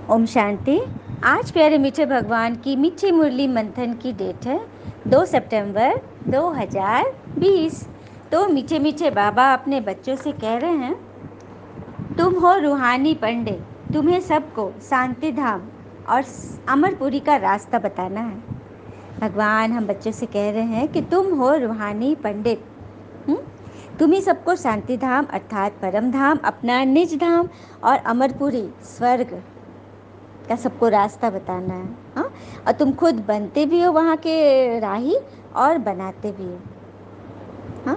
ओम शांति। आज प्यारे मीठे भगवान की मीठी मुरली मंथन की डेट है 2 सितंबर 2020। तो मीठे मीठे बाबा अपने बच्चों से कह रहे हैं, तुम हो रूहानी पंडित, तुम्हें सबको शांति धाम और अमरपुरी का रास्ता बताना है। भगवान हम बच्चों से कह रहे हैं कि तुम हो रूहानी पंडित, तुम ही सबको शांति धाम अर्थात परम धाम, अपना निज धाम और अमरपुरी स्वर्ग का सबको रास्ता बताना है। हाँ, और तुम खुद बनते भी हो वहाँ के राही और बनाते भी हो। हाँ,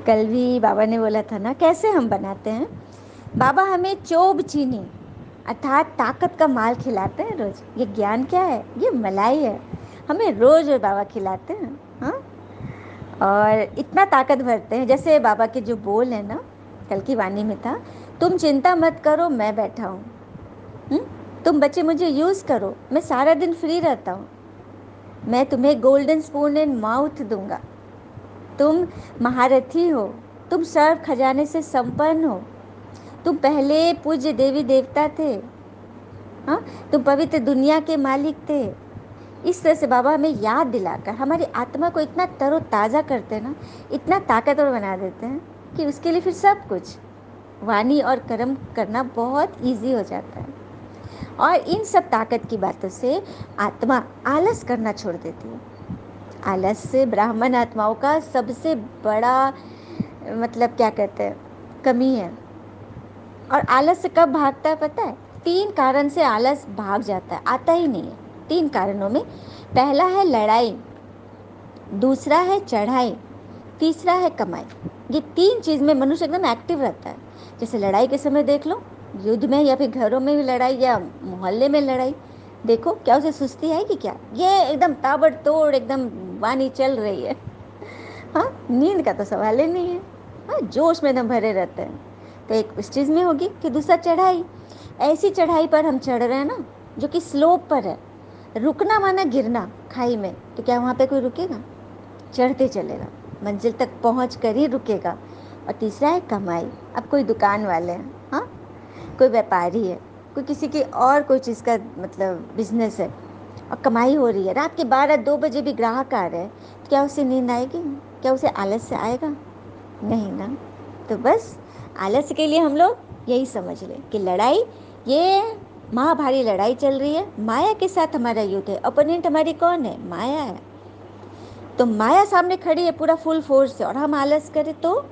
कल भी बाबा ने बोला था ना, कैसे हम बनाते हैं। बाबा हमें चोब चीनी अर्थात ताकत का माल खिलाते हैं रोज। ये ज्ञान क्या है? ये मलाई है, हमें रोज बाबा खिलाते हैं। हाँ, और इतना ताकत भरते हैं, जैसे बाबा के जो बोल है ना, कल की वाणी में था, तुम चिंता मत करो मैं बैठा हूँ, तुम बच्चे मुझे यूज़ करो, मैं सारा दिन फ्री रहता हूँ, मैं तुम्हें गोल्डन स्पून इन माउथ दूंगा, तुम महारथी हो, तुम सर्व खजाने से संपन्न हो, तुम पहले पूज्य देवी देवता थे। हाँ, तुम पवित्र दुनिया के मालिक थे। इस तरह से बाबा हमें याद दिलाकर हमारी आत्मा को इतना तरोताज़ा करते हैं ना, इतना ताकतवर बना देते हैं कि उसके लिए फिर सब कुछ वाणी और कर्म करना बहुत इजी हो जाता है। और इन सब ताकत की बातों से आत्मा आलस करना छोड़ देती है। आलस से ब्राह्मण आत्माओं का सबसे बड़ा मतलब क्या कहते हैं, कमी है। और आलस से कब भागता है पता है? 3 कारण से आलस भाग जाता है, आता ही नहीं है। 3 कारणों में, पहला है लड़ाई, दूसरा है चढ़ाई, तीसरा है कमाई। ये 3 चीज़ में मनुष्य एकदम एक्टिव रहता है। जैसे लड़ाई के समय देख लो, युद्ध में या फिर घरों में भी लड़ाई या मोहल्ले में लड़ाई, देखो क्या उसे सुस्ती आएगी क्या? ये एकदम ताबड़तोड़ एकदम वाणी चल रही है। हाँ, नींद का तो सवाल ही नहीं है। हाँ, जोश में एकदम भरे रहते हैं। तो एक उस चीज़ में होगी कि दूसरा चढ़ाई, ऐसी चढ़ाई पर हम चढ़ रहे हैं ना जो कि स्लोप पर है। रुकना माना गिरना खाई में, तो क्या वहाँ पे कोई रुकेगा? चढ़ते चलेगा, मंजिल तक पहुँच कर ही रुकेगा। और तीसरा है कमाई। अब कोई दुकान वाले हैं, हाँ, कोई व्यापारी है, कोई किसी की और कोई चीज़ का मतलब बिजनेस है और कमाई हो रही है, रात के 12-2 बजे भी ग्राहक आ रहे हैं, तो क्या उसे नींद आएगी? क्या उसे आलस से आएगा? नहीं ना। तो बस आलस के लिए हम लोग यही समझ लें कि लड़ाई, ये महाभारी लड़ाई चल रही है, माया के साथ हमारा युद्ध है। ओपोनेंट हमारी कौन है? माया है। तो माया सामने खड़ी है पूरा फुल फोर्स से, और हम आलस करें तो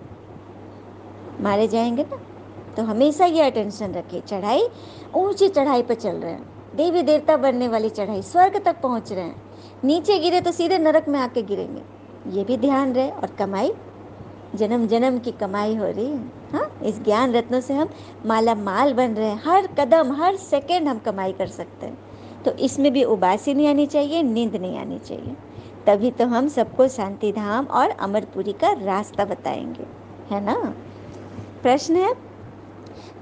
मारे जाएंगे ना। तो हमेशा ये अटेंशन रखें, चढ़ाई, ऊंची चढ़ाई पर चल रहे हैं, देवी देवता बनने वाली चढ़ाई, स्वर्ग तक पहुंच रहे हैं। नीचे गिरे तो सीधे नरक में आके गिरेंगे, ये भी ध्यान रहे। और कमाई, जन्म जन्म की कमाई हो रही है। हाँ, इस ज्ञान रत्नों से हम माला माल बन रहे हैं। हर कदम हर सेकंड हम कमाई कर सकते हैं। तो इसमें भी उबासी नहीं आनी चाहिए, नींद नहीं आनी चाहिए। तभी तो हम सबको शांति धाम और अमरपुरी का रास्ता बताएंगे, है ना। प्रश्न है,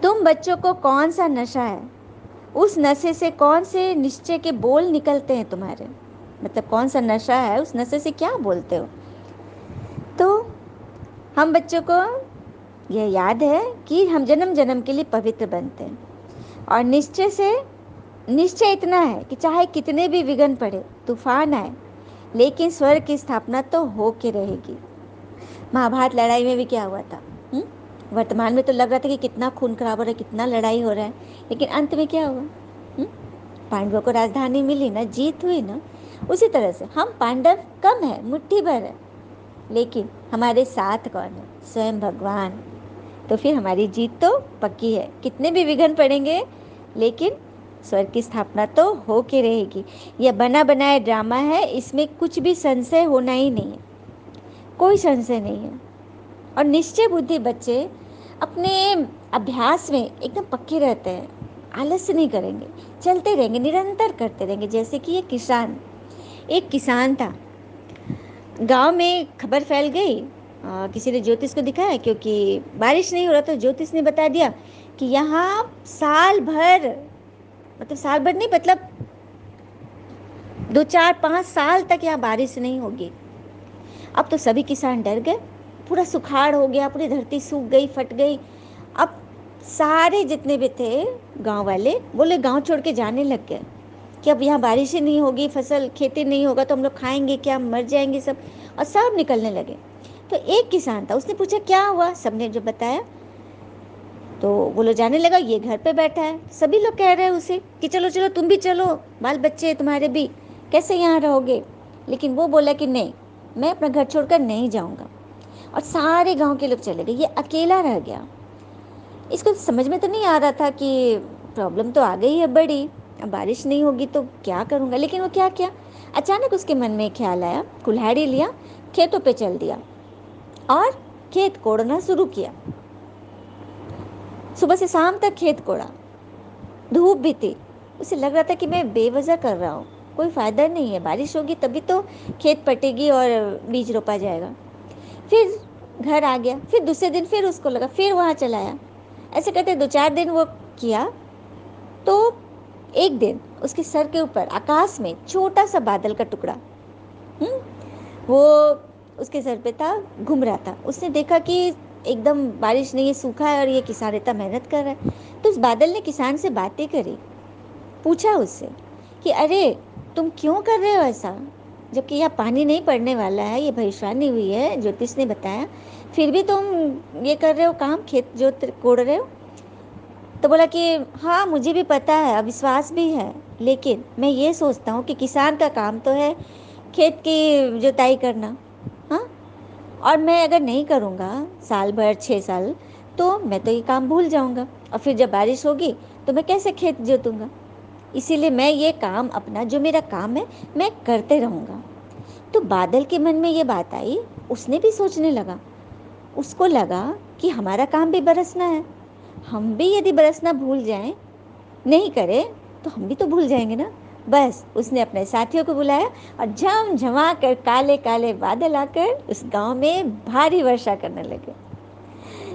तुम बच्चों को कौन सा नशा है? उस नशे से कौन से निश्चय के बोल निकलते हैं तुम्हारे? मतलब कौन सा नशा है, उस नशे से क्या बोलते हो? तो हम बच्चों को यह याद है कि हम जन्म जन्म के लिए पवित्र बनते हैं, और निश्चय से, निश्चय इतना है कि चाहे कितने भी विघ्न पड़े, तूफान आए, लेकिन स्वर्ग की स्थापना तो हो के रहेगी। महाभारत लड़ाई में भी क्या हुआ था? वर्तमान में तो लग रहा था कि कितना खून खराब हो रहा है, कितना लड़ाई हो रहा है, लेकिन अंत में क्या हुआ? पांडवों को राजधानी मिली ना, जीत हुई ना। उसी तरह से हम पांडव कम है, मुट्ठी भर है, लेकिन हमारे साथ कौन है? स्वयं भगवान। तो फिर हमारी जीत तो पक्की है, कितने भी विघ्न पड़ेंगे, लेकिन स्वर्ग की स्थापना तो हो के रहेगी। यह बना बनाया ड्रामा है, इसमें कुछ भी संशय होना ही नहीं है, कोई संशय नहीं है। और निश्चय बुद्धि बच्चे अपने अभ्यास में एकदम पक्के रहते हैं, आलस्य नहीं करेंगे, चलते रहेंगे, निरंतर करते रहेंगे। जैसे कि ये किसान, एक किसान था, गांव में खबर फैल गई, किसी ने ज्योतिष को दिखाया, क्योंकि बारिश नहीं हो रहा, तो ज्योतिष ने बता दिया कि यहाँ साल भर, मतलब साल भर नहीं, मतलब 2 4 5 साल तक यहाँ बारिश नहीं होगी। अब तो सभी किसान डर गए, पूरा सुखाड़ हो गया, पूरी धरती सूख गई, फट गई। अब सारे जितने भी थे गांव वाले बोले गांव छोड़ के जाने लग गए कि अब यहाँ बारिश ही नहीं होगी, फसल खेती नहीं होगा तो हम लोग खाएंगे क्या, मर जाएंगे सब। और सब निकलने लगे। तो एक किसान था, उसने पूछा क्या हुआ, सबने जो बताया तो वो लोग जाने लगा ये घर पे बैठा है। सभी लोग कह रहे हैं उसे कि चलो चलो तुम भी चलो, बाल बच्चे तुम्हारे भी, कैसे यहाँ रहोगे। लेकिन वो बोला कि नहीं, मैं अपना घर छोड़कर नहीं जाऊँगा। और सारे गांव के लोग चले गए, ये अकेला रह गया। इसको समझ में तो नहीं आ रहा था कि प्रॉब्लम तो आ गई है बड़ी, अब बारिश नहीं होगी तो क्या करूँगा। लेकिन वो क्या किया, अचानक उसके मन में ख्याल आया, कुल्हाड़ी लिया, खेतों पे चल दिया और खेत कोड़ना शुरू किया। सुबह से शाम तक खेत कोड़ा, धूप भी थी। उसे लग रहा था कि मैं बेवजह कर रहा हूँ, कोई फ़ायदा नहीं है, बारिश होगी तभी तो खेत पटेगी और बीज रोपा जाएगा। फिर घर आ गया, फिर दूसरे दिन फिर उसको लगा, फिर वहाँ चलाया। ऐसे करते 2-4 दिन वो किया। तो एक दिन उसके सर के ऊपर आकाश में छोटा सा बादल का टुकड़ा, हम्म, वो उसके सर पे था, घूम रहा था। उसने देखा कि एकदम बारिश नहीं है, सूखा है और ये किसान इतना मेहनत कर रहा है। तो उस बादल ने किसान से बातें करी, पूछा उससे कि अरे तुम क्यों कर रहे हो ऐसा, जबकि यहाँ पानी नहीं पड़ने वाला है, ये भविष्यवाणी हुई है, ज्योतिष ने बताया, फिर भी तुम ये कर रहे हो काम, खेत जोत कोड़ रहे हो। तो बोला कि हाँ मुझे भी पता है, अविश्वास भी है, लेकिन मैं ये सोचता हूँ कि किसान का काम तो है खेत की जुताई करना। हाँ, और मैं अगर नहीं करूँगा साल भर 6 साल तो मैं तो ये काम भूल जाऊँगा, और फिर जब बारिश होगी तो मैं कैसे खेत जोतूँगा। इसीलिए मैं ये काम अपना, जो मेरा काम है, मैं करते रहूँगा। तो बादल के मन में ये बात आई, उसने भी सोचने लगा। उसको लगा कि हमारा काम भी बरसना है, हम भी यदि बरसना भूल जाएं, नहीं करें, तो हम भी तो भूल जाएंगे ना। बस उसने अपने साथियों को बुलाया और झमझमा कर काले काले बादल आकर उस गांव में भारी वर्षा करने लगे।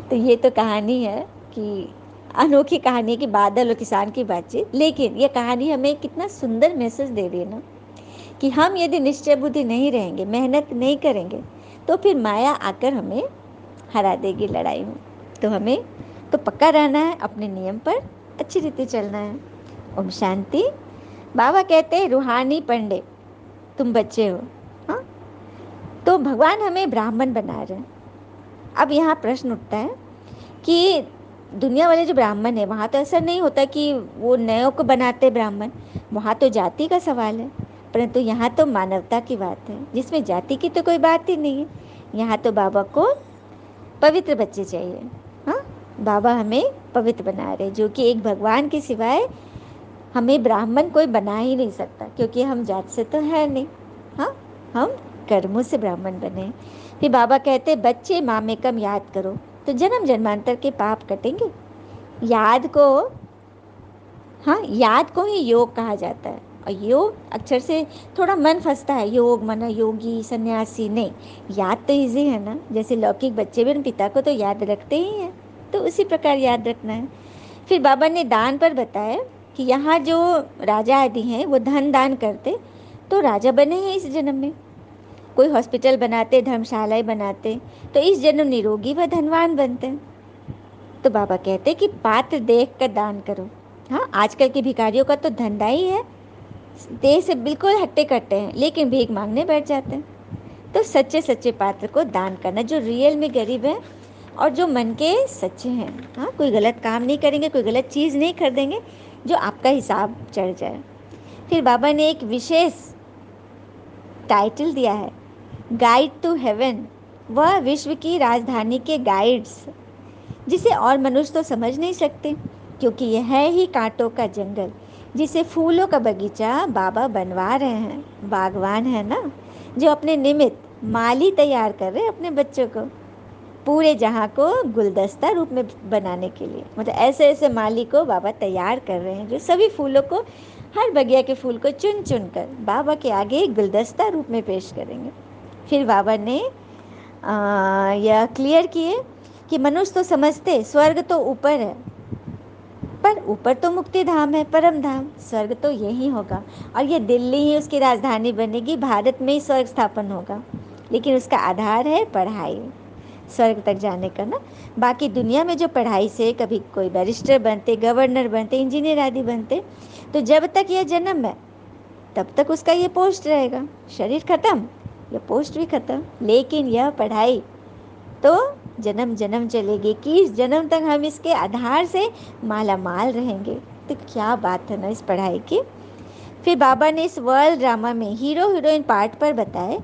तो ये तो कहानी है कि अनोखी कहानी की बादल और किसान की बातचीत, लेकिन ये कहानी हमें कितना सुंदर मैसेज दे रही है ना, कि हम यदि निश्चय बुद्धि नहीं रहेंगे, मेहनत नहीं करेंगे, तो फिर माया आकर हमें हरा देगी लड़ाई में। तो हमें तो पक्का रहना है, अपने नियम पर अच्छी रीति चलना है। ओम शांति। बाबा कहते हैं रूहानी पंडित तुम बच्चे हो। हाँ, तो भगवान हमें ब्राह्मण बना रहे हैं। अब यहाँ प्रश्न उठता है कि दुनिया वाले जो ब्राह्मण है वहाँ तो ऐसा नहीं होता कि वो नयों को बनाते ब्राह्मण, वहाँ तो जाति का सवाल है। परंतु यहाँ तो मानवता की बात है, जिसमें जाति की तो कोई बात ही नहीं है। यहाँ तो बाबा को पवित्र बच्चे चाहिए। हाँ, बाबा हमें पवित्र बना रहे, जो कि एक भगवान के सिवाय हमें ब्राह्मण कोई बना ही नहीं सकता, क्योंकि हम जात से तो है नहीं। हाँ, हम कर्मों से ब्राह्मण बने। फिर बाबा कहते बच्चे मामेकम याद करो तो जन्म जन्मांतर के पाप कटेंगे। याद को, हाँ, याद को ही योग कहा जाता है। और योग अक्षर से थोड़ा मन फंसता है, योग माना योगी सन्यासी, नहीं, याद तो इजी है ना। जैसे लौकिक बच्चे भी अपने पिता को तो याद रखते ही हैं, तो उसी प्रकार याद रखना है। फिर बाबा ने दान पर बताया कि यहाँ जो राजा आदि हैं वो धन दान करते तो राजा बने हैं इस जन्म में, कोई हॉस्पिटल बनाते, धर्मशालाएं बनाते, तो इस जन्म निरोगी व धनवान बनते हैं। तो बाबा कहते कि पात्र देख कर दान करो। हाँ, आजकल के भिखारियों का तो धंधा ही है, देह से बिल्कुल हट्टे कट्टे हैं लेकिन भीख मांगने बैठ जाते हैं। तो सच्चे सच्चे पात्र को दान करना, जो रियल में गरीब है और जो मन के सच्चे हैं। हाँ, कोई गलत काम नहीं करेंगे, कोई गलत चीज़ नहीं खरीदेंगे जो आपका हिसाब चढ़ जाए। फिर बाबा ने एक विशेष टाइटल दिया है, गाइड टू हेवन, वह विश्व की राजधानी के गाइड्स, जिसे और मनुष्य तो समझ नहीं सकते, क्योंकि यह है ही कांटों का जंगल, जिसे फूलों का बगीचा बाबा बनवा रहे हैं। बागवान है ना, जो अपने निमित्त माली तैयार कर रहे हैं अपने बच्चों को, पूरे जहाँ को गुलदस्ता रूप में बनाने के लिए। मतलब ऐसे ऐसे माली को बाबा तैयार कर रहे हैं, जो सभी फूलों को, हर बगिया के फूल को चुन चुन कर बाबा के आगे गुलदस्ता रूप में पेश करेंगे। फिर बाबा ने यह क्लियर किए कि मनुष्य तो समझते स्वर्ग तो ऊपर है, पर ऊपर तो मुक्ति धाम है, परम धाम, स्वर्ग तो यही होगा, और ये दिल्ली ही उसकी राजधानी बनेगी, भारत में ही स्वर्ग स्थापन होगा। लेकिन उसका आधार है पढ़ाई। स्वर्ग तक जाने का ना। बाकी दुनिया में जो पढ़ाई से कभी कोई बैरिस्टर बनते, गवर्नर बनते, इंजीनियर आदि बनते, तो जब तक यह जन्म है तब तक उसका ये पोस्ट रहेगा। शरीर खत्म, ये पोस्ट भी खत्म। लेकिन यह पढ़ाई तो जन्म जन्म चलेगी, कि इस जन्म तक हम इसके आधार से माला माल रहेंगे। तो क्या बात है ना इस पढ़ाई की। फिर बाबा ने इस वर्ल्ड ड्रामा में हीरो हीरोइन पार्ट पर बताए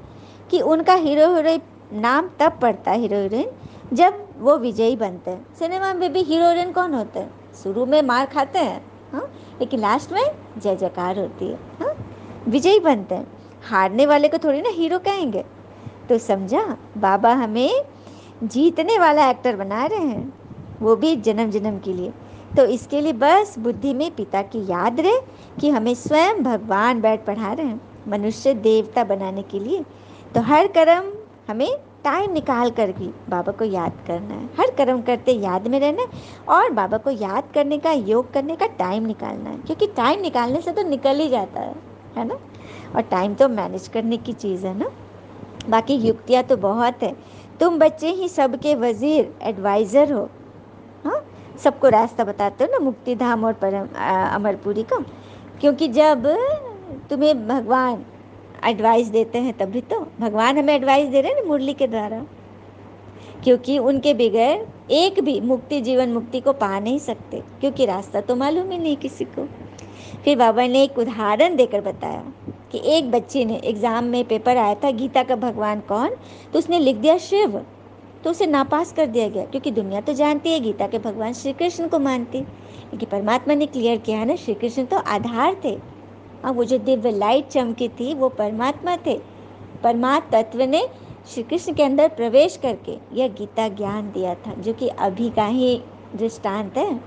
कि उनका हीरो हीरोइन नाम तब पड़ता है, हीरो हीरोइन, जब वो विजयी बनते हैं। सिनेमा में भी हीरो हीरोइन कौन होते हैं? शुरू में मार खाते हैं, हाँ, लेकिन लास्ट में जय जयकार होती है, हाँ, विजयी बनते हैं। हारने वाले को थोड़ी ना हीरो कहेंगे। तो समझा, बाबा हमें जीतने वाला एक्टर बना रहे हैं, वो भी जन्म जन्म के लिए। तो इसके लिए बस बुद्धि में पिता की याद रहे कि हमें स्वयं भगवान बैठ पढ़ा रहे हैं, मनुष्य देवता बनाने के लिए। तो हर कर्म हमें टाइम निकाल कर भी बाबा को याद करना है। हर कर्म करते याद में रहना है और बाबा को याद करने का, योग करने का टाइम निकालना है, क्योंकि टाइम निकालने से तो निकल ही जाता है ना। और टाइम तो मैनेज करने की चीज़ है ना। बाकी युक्तियाँ तो बहुत है। तुम बच्चे ही सबके वजीर, एडवाइज़र हो, हाँ, सबको रास्ता बताते हो ना मुक्ति धाम और परम अमरपुरी का। क्योंकि जब तुम्हें भगवान एडवाइस देते हैं तभी तो भगवान हमें एडवाइस दे रहे हैं ना मुरली के द्वारा, क्योंकि उनके बगैर एक भी मुक्ति, जीवन मुक्ति को पा नहीं सकते, क्योंकि रास्ता तो मालूम ही नहीं किसी को। फिर बाबा ने एक उदाहरण देकर बताया कि एक बच्चे ने एग्ज़ाम में पेपर आया था, गीता का भगवान कौन, तो उसने लिख दिया शिव, तो उसे नापास कर दिया गया। क्योंकि दुनिया तो जानती है गीता के भगवान श्री कृष्ण को मानती, लेकिन परमात्मा ने क्लियर किया ना, श्री कृष्ण तो आधार थे। हाँ, वो जो दिव्य लाइट चमकी थी वो परमात्मा थे। परमात्मा तत्व ने श्री कृष्ण के अंदर प्रवेश करके यह गीता ज्ञान दिया था, जो कि अभी का ही दृष्टांत है।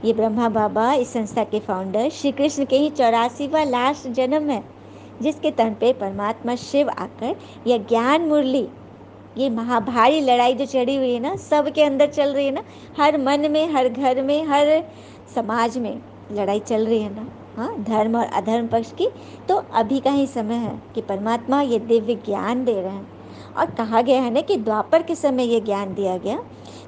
ये ब्रह्मा बाबा, इस संस्था के फाउंडर, श्री कृष्ण के ही 84वां लास्ट जन्म है, जिसके तन पे परमात्मा शिव आकर यह ज्ञान मुरली, ये महाभारी लड़ाई जो चढ़ी हुई है ना, सबके अंदर चल रही है ना, हर मन में, हर घर में, हर समाज में लड़ाई चल रही है ना, हाँ, धर्म और अधर्म पक्ष की। तो अभी का ही समय है कि परमात्मा ये दिव्य ज्ञान दे रहे हैं। और कहा गया है ना कि द्वापर के समय ये ज्ञान दिया गया,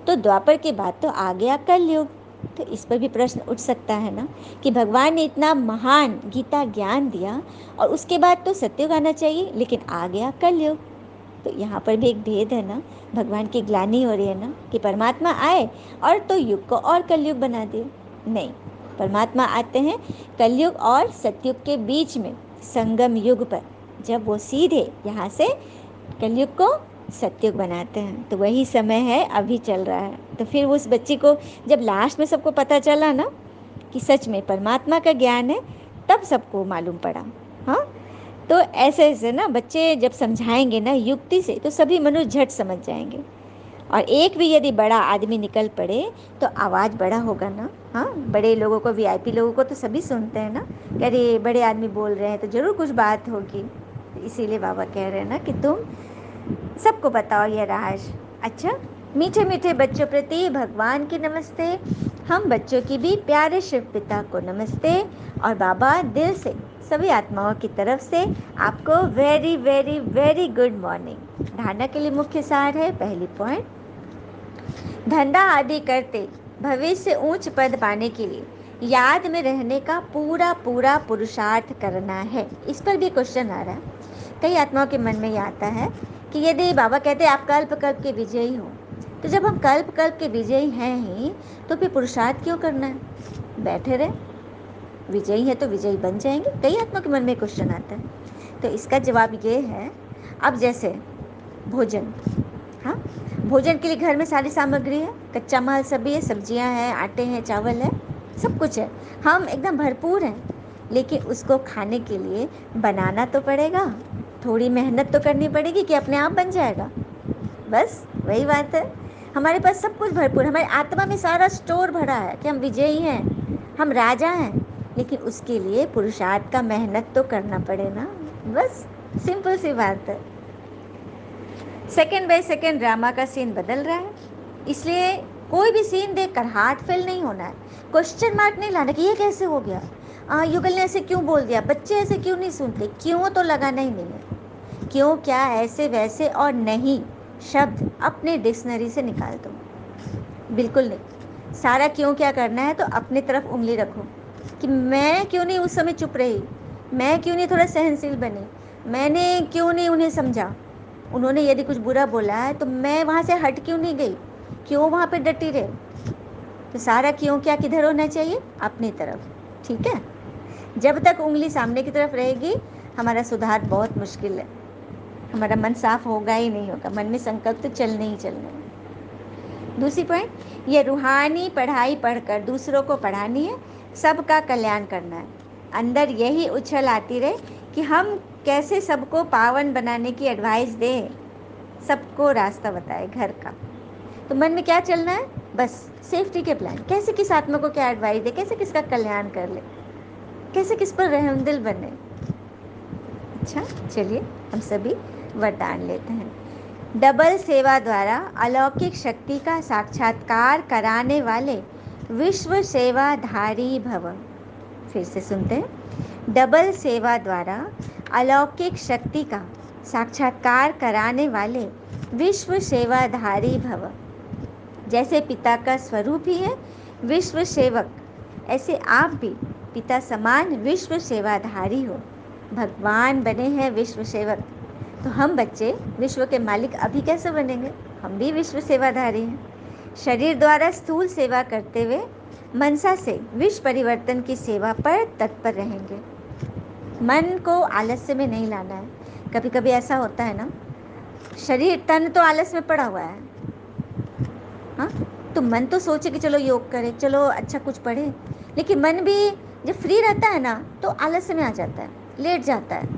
तो द्वापर के बाद तो आ गया कलयुग। तो इस पर भी प्रश्न उठ सकता है ना कि भगवान ने इतना महान गीता ज्ञान दिया और उसके बाद तो सत्युग आना चाहिए, लेकिन आ गया कलयुग। तो यहाँ पर भी एक भेद है ना, भगवान की ग्लानि हो रही है ना कि परमात्मा आए और तो युग को और कलयुग बना दिए। नहीं, परमात्मा आते हैं कलयुग और सतयुग के बीच में, संगम युग पर, जब वो सीधे यहाँ से कलयुग को सतयुग बनाते हैं। तो वही समय है, अभी चल रहा है। तो फिर उस बच्ची को जब लास्ट में सबको पता चला ना कि सच में परमात्मा का ज्ञान है, तब सबको मालूम पड़ा। हाँ, तो ऐसे ऐसे ना बच्चे जब समझाएंगे ना युक्ति से, तो सभी मनुष्य झट समझ जाएंगे। और एक भी यदि बड़ा आदमी निकल पड़े तो आवाज़ बड़ा होगा ना। हाँ, बड़े लोगों को, वीआईपी लोगों को तो सभी सुनते हैं ना कि अरे बड़े आदमी बोल रहे हैं तो ज़रूर कुछ बात होगी। इसीलिए बाबा कह रहे हैं ना कि तुम सबको बताओ ये राज। अच्छा, मीठे मीठे बच्चों प्रति भगवान की नमस्ते। हम बच्चों की भी प्यारे शिव पिता को नमस्ते। और बाबा दिल से सभी आत्माओं की तरफ से आपको very very very good morning. धारणा के लिए मुख्य सार है, पहली पॉइंट, धंधा आदि करते भविष्य ऊंच पद पाने के लिए याद में रहने का पूरा पूरा पुरुषार्थ करना है। इस पर भी क्वेश्चन आ रहा है, कई आत्माओं के मन में ये आता है कि यदि बाबा कहते हैं आप कल्प कल्प के विजयी हो, तो जब हम कल्प कल्प के विजयी हैं ही, तो फिर पुरुषार्थ क्यों करना है? बैठे रहे, विजयी है तो विजयी बन जाएंगे। कई आत्माओं के मन में क्वेश्चन आता है। तो इसका जवाब ये है, अब जैसे भोजन, हाँ, भोजन के लिए घर में सारी सामग्री है, कच्चा माल सभी है, सब्जियां हैं, आटे हैं, चावल है, सब कुछ है, हम एकदम भरपूर हैं। लेकिन उसको खाने के लिए बनाना तो पड़ेगा, थोड़ी मेहनत तो करनी पड़ेगी कि अपने आप बन जाएगा। बस वही बात है, हमारे पास सब कुछ भरपूर, हमारी आत्मा में सारा स्टोर भरा है कि हम विजयी हैं, हम राजा हैं, लेकिन उसके लिए पुरुषार्थ का मेहनत तो करना पड़े ना। बस सिंपल सी बात है। सेकेंड बाय सेकेंड ड्रामा का सीन बदल रहा है, इसलिए कोई भी सीन देखकर हार्ट फेल नहीं होना है, क्वेश्चन मार्क नहीं लाना कि ये कैसे हो गया, युगल ने ऐसे क्यों बोल दिया, बच्चे ऐसे क्यों नहीं सुनते, क्यों तो लगाना ही नहीं है। क्यों, क्या, ऐसे वैसे और नहीं, शब्द अपने डिक्शनरी से निकाल दो। बिल्कुल नहीं। सारा क्यों क्या करना है तो अपनी तरफ उंगली रखो कि मैं क्यों नहीं उस समय चुप रही, मैं क्यों नहीं थोड़ा सहनशील बनी, मैंने क्यों नहीं उन्हें समझा, उन्होंने यदि कुछ बुरा बोला है तो मैं वहाँ से हट क्यों नहीं गई, क्यों वहाँ पे डटी रहे। तो सारा क्यों क्या किधर होना चाहिए, अपनी तरफ। ठीक है। जब तक उंगली सामने की तरफ रहेगी हमारा सुधार बहुत मुश्किल है, हमारा मन साफ होगा ही नहीं होगा, मन में संकल्प तो चलने ही चलने हैं। दूसरी पॉइंट, ये रूहानी पढ़ाई पढ़कर दूसरों को पढ़ानी है, सबका कल्याण करना है। अंदर यही उछल आती रहे कि हम कैसे सबको पावन बनाने की एडवाइस दें, सबको रास्ता बताए घर का। तो मन में क्या चलना है, बस सेफ्टी के प्लान, कैसे किस आत्मा को क्या एडवाइस दे, कैसे किसका कल्याण कर ले, कैसे किस पर रहमदिल बने। अच्छा, चलिए हम सभी वरदान लेते हैं। डबल सेवा द्वारा अलौकिक शक्ति का साक्षात्कार कराने वाले विश्व सेवाधारी भव। फिर से सुनते हैं। डबल सेवा द्वारा अलौकिक शक्ति का साक्षात्कार कराने वाले विश्व सेवाधारी भव। जैसे पिता का स्वरूप ही है विश्व सेवक, ऐसे आप भी पिता समान विश्व सेवाधारी हो। भगवान बने हैं विश्व सेवक, तो हम बच्चे विश्व के मालिक अभी कैसे बनेंगे, हम भी विश्व सेवाधारी हैं। शरीर द्वारा स्थूल सेवा करते हुए मनसा से विश्व परिवर्तन की सेवा पर तत्पर रहेंगे। मन को आलस्य में नहीं लाना है। कभी कभी ऐसा होता है ना, शरीर तन तो आलस में पड़ा हुआ है, हाँ, तो मन तो सोचे कि चलो योग करें, चलो अच्छा कुछ पढ़े, लेकिन मन भी जब फ्री रहता है ना तो आलस्य में आ जाता है, लेट जाता है,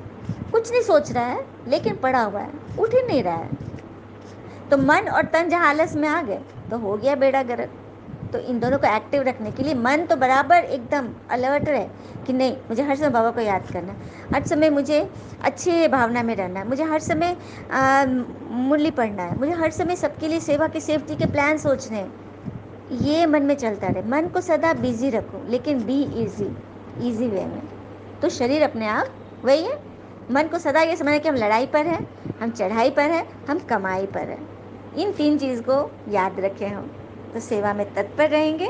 कुछ नहीं सोच रहा है लेकिन पड़ा हुआ है, उठ ही नहीं रहा है। तो मन और तन जहाँ आलस में आ गए तो हो गया बेड़ा गर्क। तो इन दोनों को एक्टिव रखने के लिए मन तो बराबर एकदम अलर्ट रहे कि नहीं, मुझे हर समय बाबा को याद करना है, हर समय मुझे अच्छे भावना में रहना है, मुझे हर समय मुरली पढ़ना है, मुझे हर समय सबके लिए सेवा की सेफ्टी के प्लान सोचने हैं। ये मन में चलता रहे। मन को सदा बिजी रखो लेकिन बी इजी वे में। तो शरीर अपने आप वही है। मन को सदा ये समझना कि हम लड़ाई पर हैं, हम चढ़ाई पर हैं, हम कमाई पर हैं। इन 3 चीज़ को याद रखें हम, तो सेवा में तत्पर रहेंगे।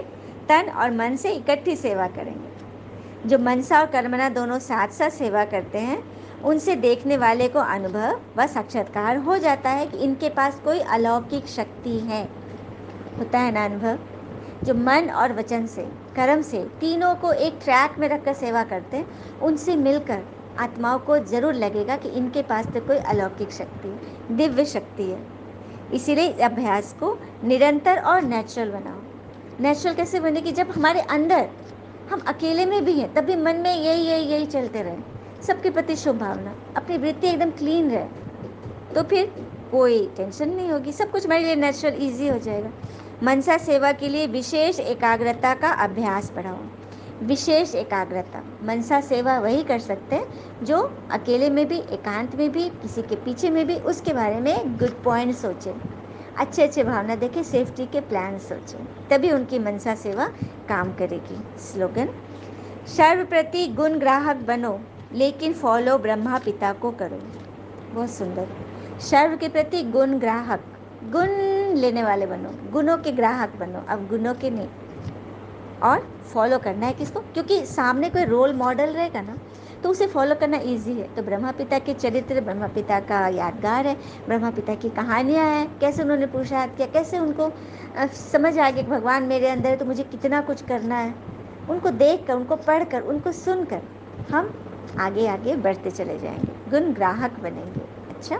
तन और मन से इकट्ठी सेवा करेंगे। जो मनसा और कर्मना दोनों साथ साथ सेवा करते हैं उनसे देखने वाले को अनुभव व साक्षात्कार हो जाता है कि इनके पास कोई अलौकिक शक्ति है। होता है ना अनुभव। जो मन और वचन से, कर्म से, तीनों को एक ट्रैक में रखकर सेवा करते हैं, उनसे मिलकर आत्माओं को जरूर लगेगा कि इनके पास तो कोई अलौकिक शक्ति, दिव्य शक्ति है। इसीलिए अभ्यास को निरंतर और नेचुरल बनाओ। नेचुरल कैसे बने कि जब हमारे अंदर हम अकेले में भी हैं तब भी मन में यही चलते रहे, सबके प्रति शुभ भावना, अपनी वृत्ति एकदम क्लीन रहे, तो फिर कोई टेंशन नहीं होगी, सब कुछ हमारे लिए नेचुरल ईजी हो जाएगा। मनसा सेवा के लिए विशेष एकाग्रता का अभ्यास बढ़ाओ। विशेष एकाग्रता, मनसा सेवा वही कर सकते हैं जो अकेले में भी, एकांत में भी, किसी के पीछे में भी उसके बारे में गुड पॉइंट सोचें, अच्छे अच्छे भावना देखें, सेफ्टी के प्लान सोचें, तभी उनकी मनसा सेवा काम करेगी। स्लोगन, सर्वप्रति गुण ग्राहक बनो लेकिन फॉलो ब्रह्मा पिता को करो। बहुत सुंदर। सर्व के प्रति गुण ग्राहक, गुण लेने वाले बनो, गुणों के ग्राहक बनो, अब गुणों के नहीं। और फॉलो करना है किसको, क्योंकि सामने कोई रोल मॉडल रहेगा ना तो उसे फॉलो करना इजी है। तो ब्रह्मा पिता के चरित्र, ब्रह्मा पिता का यादगार है, ब्रह्मा पिता की कहानियाँ हैं, कैसे उन्होंने पुरुषार्थ किया, कैसे उनको समझ आ गया कि भगवान मेरे अंदर है तो मुझे कितना कुछ करना है। उनको देख कर, उनको पढ़ कर, उनको सुन कर हम आगे आगे बढ़ते चले जाएंगे, गुण ग्राहक बनेंगे। अच्छा,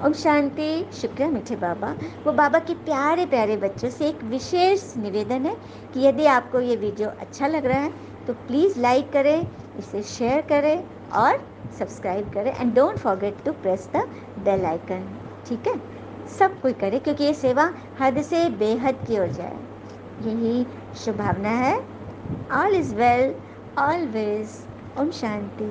ओम शांति। शुक्र है मीठे बाबा। वो बाबा के प्यारे प्यारे बच्चों से एक विशेष निवेदन है कि यदि आपको ये वीडियो अच्छा लग रहा है तो प्लीज़ लाइक करें, इसे शेयर करें और सब्सक्राइब करें, and don't forget to press the bell icon. ठीक है, सब कोई करे क्योंकि ये सेवा हद से बेहद की ओर जाए, यही शुभ भावना है। All is well always. ओम शांति।